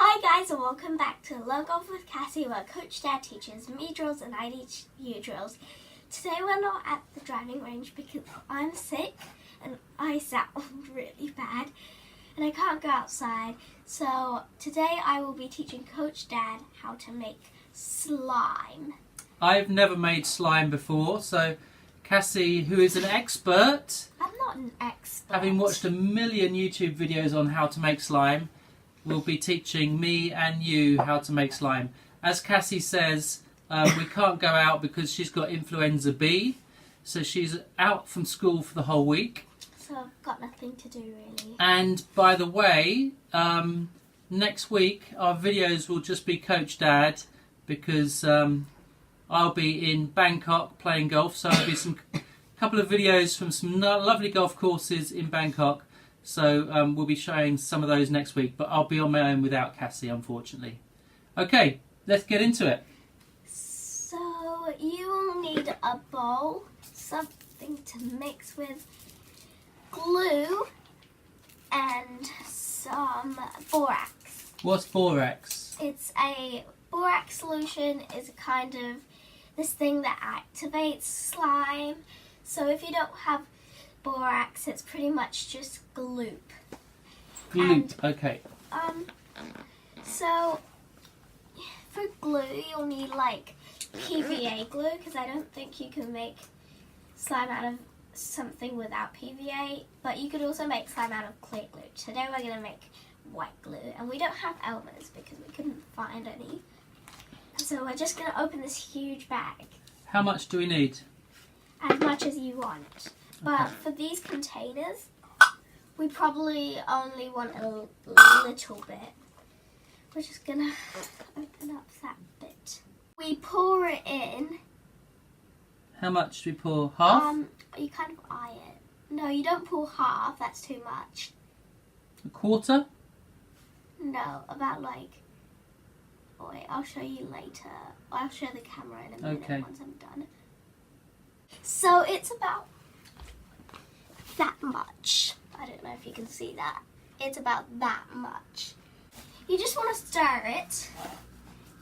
Hi guys, and welcome back to Learn Golf with Cassie, where Coach Dad teaches me drills and I teach you drills. Today we're not at the driving range because I'm sick and I sound really bad and I can't go outside. So today I will be teaching Coach Dad how to make slime. I've never made slime before, so Cassie, who is an expert, I'm not an expert. having watched a million YouTube videos on how to make slime, will be teaching me and you how to make slime. As Cassie says, we can't go out because she's got influenza B, so she's out from school for the whole week. So I've got nothing to do really. And by the way, next week our videos will just be Coach Dad because I'll be in Bangkok playing golf, so there'll be a couple of videos from some lovely golf courses in Bangkok. So we'll be showing some of those next week, but I'll be on my own without Cassie, unfortunately. Okay, let's get into it. So you will need a bowl, something to mix with, glue, and some borax. What's borax? It's a borax solution is a kind of this thing that activates slime. So if you don't have borax, it's pretty much just gloop. Gloop, okay. So for glue, you'll need like PVA glue because I don't think you can make slime out of something without PVA. But you could also make slime out of clear glue. Today we're going to make white glue, and we don't have Elmer's because we couldn't find any. So we're just going to open this huge bag. How much do we need? As much as you want. But for these containers, we probably only want a little bit. We're just going to open up that bit. We pour it in. How much do we pour? Half? You kind of eye it. No, you don't pour half. That's too much. A quarter? No, about like... Oh wait, I'll show you later. I'll show the camera in a minute once I'm done. So it's about that much. I don't know if you can see that. It's about that much. You just want to stir it.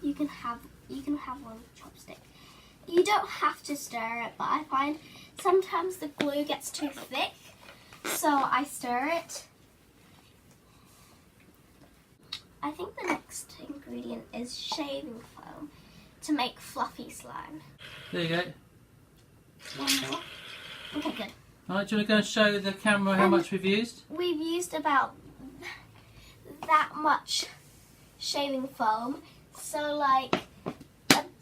You can have one chopstick. You don't have to stir it, but I find sometimes the glue gets too thick, so I stir it. I think the next ingredient is shaving foam to make fluffy slime. There you go. One more. Okay, good. Alright, do you want to go and show the camera how much we've used? We've used about that much shaving foam. So like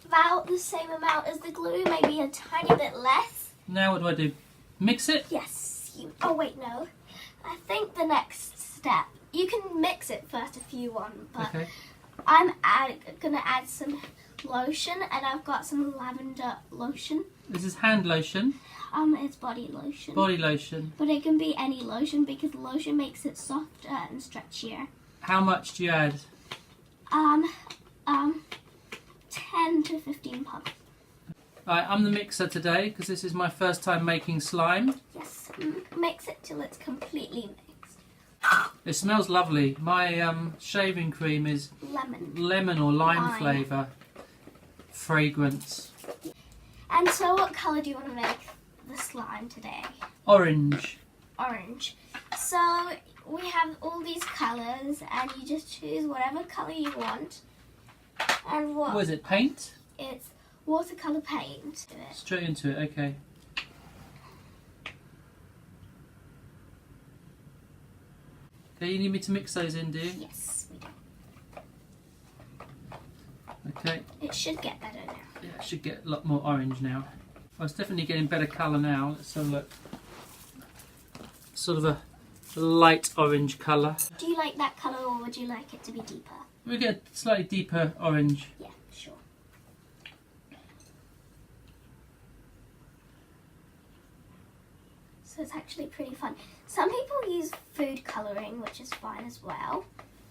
about the same amount as the glue, maybe a tiny bit less. Now what do I do? Mix it? Yes. Oh wait, no. I think the next step, you can mix it first if you want, but Okay. I'm gonna add some lotion, and I've got some lavender lotion. This is hand lotion. It's body lotion. Body lotion. But it can be any lotion because lotion makes it softer and stretchier. How much do you add? 10 to 15 pumps. Alright, I'm the mixer today because this is my first time making slime. Yes, mix it till it's completely mixed. It smells lovely. My shaving cream is lemon or lime flavour. Fragrance. And so what colour do you want to make the slime today? Orange. Orange. So we have all these colours, and you just choose whatever colour you want. And What is it, paint? It's watercolour paint. Straight into it, okay. Okay, you need me to mix those in, do you? Yes, we do. Okay. It should get better now. Yeah, it should get a lot more orange now. Well, it's definitely getting better colour now. Let's have a look. Sort of a light orange colour. Do you like that colour, or would you like it to be deeper? We get a slightly deeper orange. Yeah, sure. So it's actually pretty fun. Some people use food colouring, which is fine as well.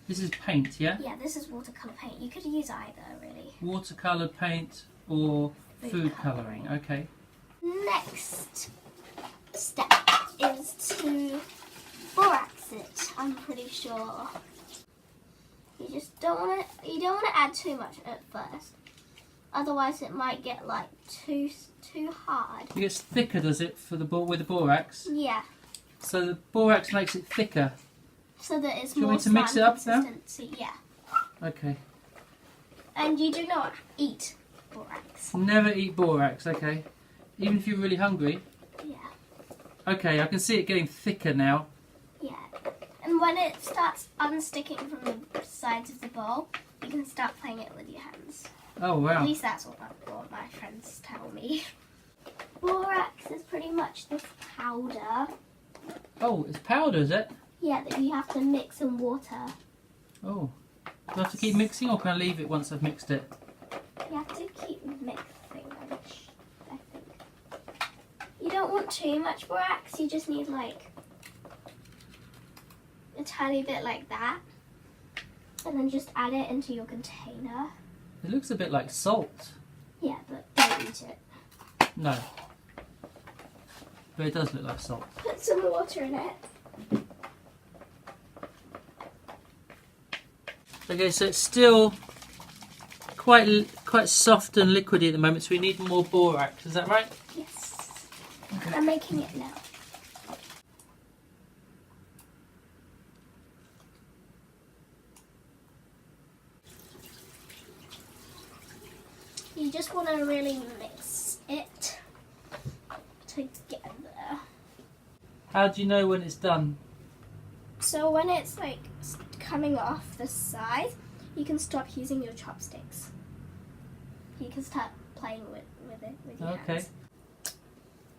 This is paint, yeah? Yeah, this is watercolour paint. You could use either, really. Watercolour paint or food colouring, okay. Next step is to borax it, I'm pretty sure. You just don't want to add too much at first. Otherwise, it might get like too hard. It gets thicker, does it, for the with the borax? Yeah. So the borax makes it thicker. So that it's Do you more want me to mix it up now? consistency. Yeah. Okay. And you do not eat borax. Never eat borax. Okay. Even if you're really hungry. Yeah. Okay, I can see it getting thicker now. Yeah. And when it starts unsticking from the sides of the bowl, you can start playing it with your hands. Oh wow. At least that's what my friends tell me. Borax is pretty much this powder. Oh, it's powder, is it? Yeah, that you have to mix in water. Oh. Do I have to keep mixing, or can I leave it once I've mixed it? You have to keep mixing, I think. You don't want too much borax, you just need like a tiny bit like that. And then just add it into your container. It looks a bit like salt. Yeah, but don't eat it. No. But it does look like salt. Put some water in it. Okay, so it's still quite soft and liquidy at the moment, so we need more borax. Is that right? Yes. Okay. I'm making it now. You just want to really mix it together. How do you know when it's done? So when it's like coming off the side, you can stop using your chopsticks. You can start playing with it with your hands.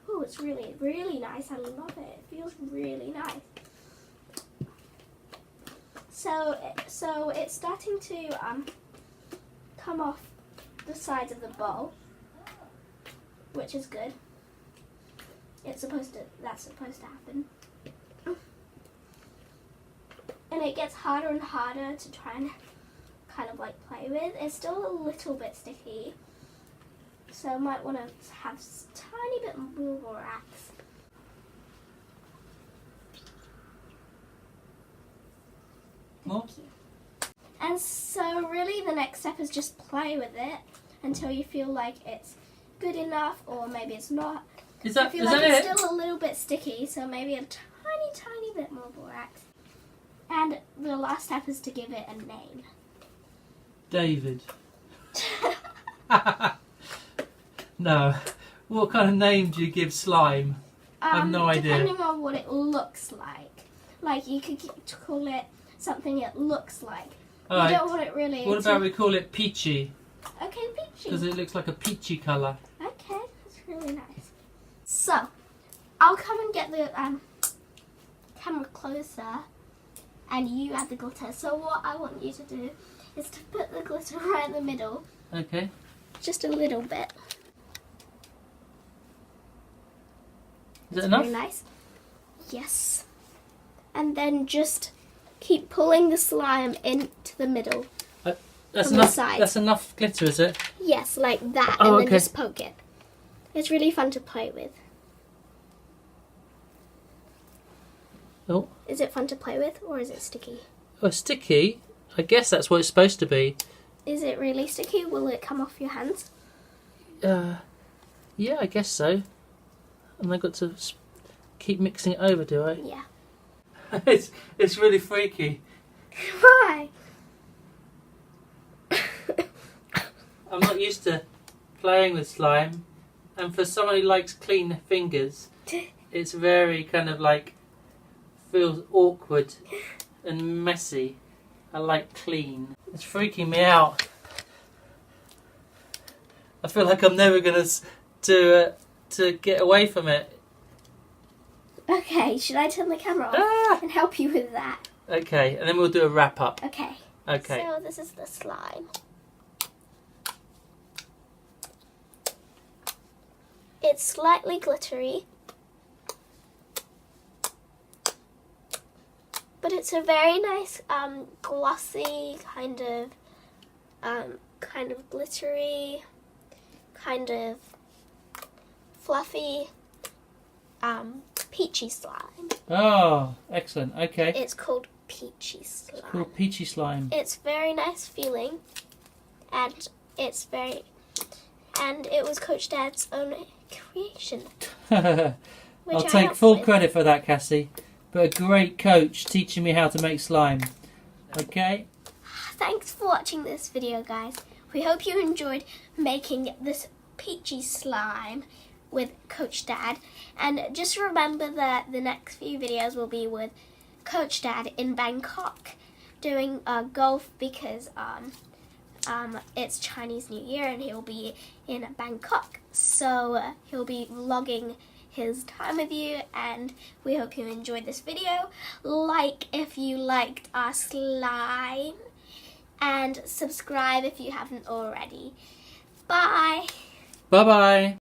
Oh, it's really, really nice. I love it. It feels really nice. So it's starting to come off the sides of the bowl, which is good. That's supposed to happen. And it gets harder and harder to try and kind of like play with. It's still a little bit sticky, so I might want to have a tiny bit more borax. More? Thank you. And so really the next step is just play with it until you feel like it's good enough, or maybe it's not. Is that I feel is like that it's it? still a little bit sticky, so maybe a tiny bit more borax. And the last step is to give it a name. David. No. What kind of name do you give slime? I have no idea. Depending on what it looks like. Like you could call it something it looks like. All you right. don't want it really. What about we call it peachy? Okay, peachy. Because it looks like a peachy colour. Okay, that's really nice. So, I'll come and get the camera closer, and you add the glitter. So what I want you to do is to put the glitter right in the middle. Okay. Just a little bit. Is that enough? Very nice. Yes. And then just keep pulling the slime into the middle. That's from the enough. side. That's enough glitter, is it? Yes, like that, Oh, and then okay. just poke it. It's really fun to play with. Oh. Is it fun to play with, or is it sticky? Oh, sticky? I guess that's what it's supposed to be. Is it really sticky? Will it come off your hands? Yeah, I guess so. And I got to keep mixing it over, do I? Yeah. it's really freaky. Why? I'm not used to playing with slime, and for someone who likes clean fingers, it's very kind of like feels awkward and messy. I like clean. It's freaking me out. I feel like I'm never gonna to get away from it. Okay, should I turn the camera off Ah! and help you with that? Okay, and then we'll do a wrap up. Okay. Okay. So this is the slime. It's slightly glittery, but it's a very nice glossy kind of glittery, kind of fluffy peachy slime. Oh, excellent. Okay. It's called peachy slime. It's called peachy slime. It's very nice feeling, and it was Coach Dad's own creation. I'll take full credit for that, Cassie. But a great coach teaching me how to make slime. Okay? Thanks for watching this video, guys. We hope you enjoyed making this peachy slime with Coach Dad. And just remember that the next few videos will be with Coach Dad in Bangkok doing golf because it's Chinese New Year and he'll be in Bangkok. So he'll be vlogging his time with you, and we hope you enjoyed this video. Like if you liked our slime, and subscribe if you haven't already. Bye! Bye-bye!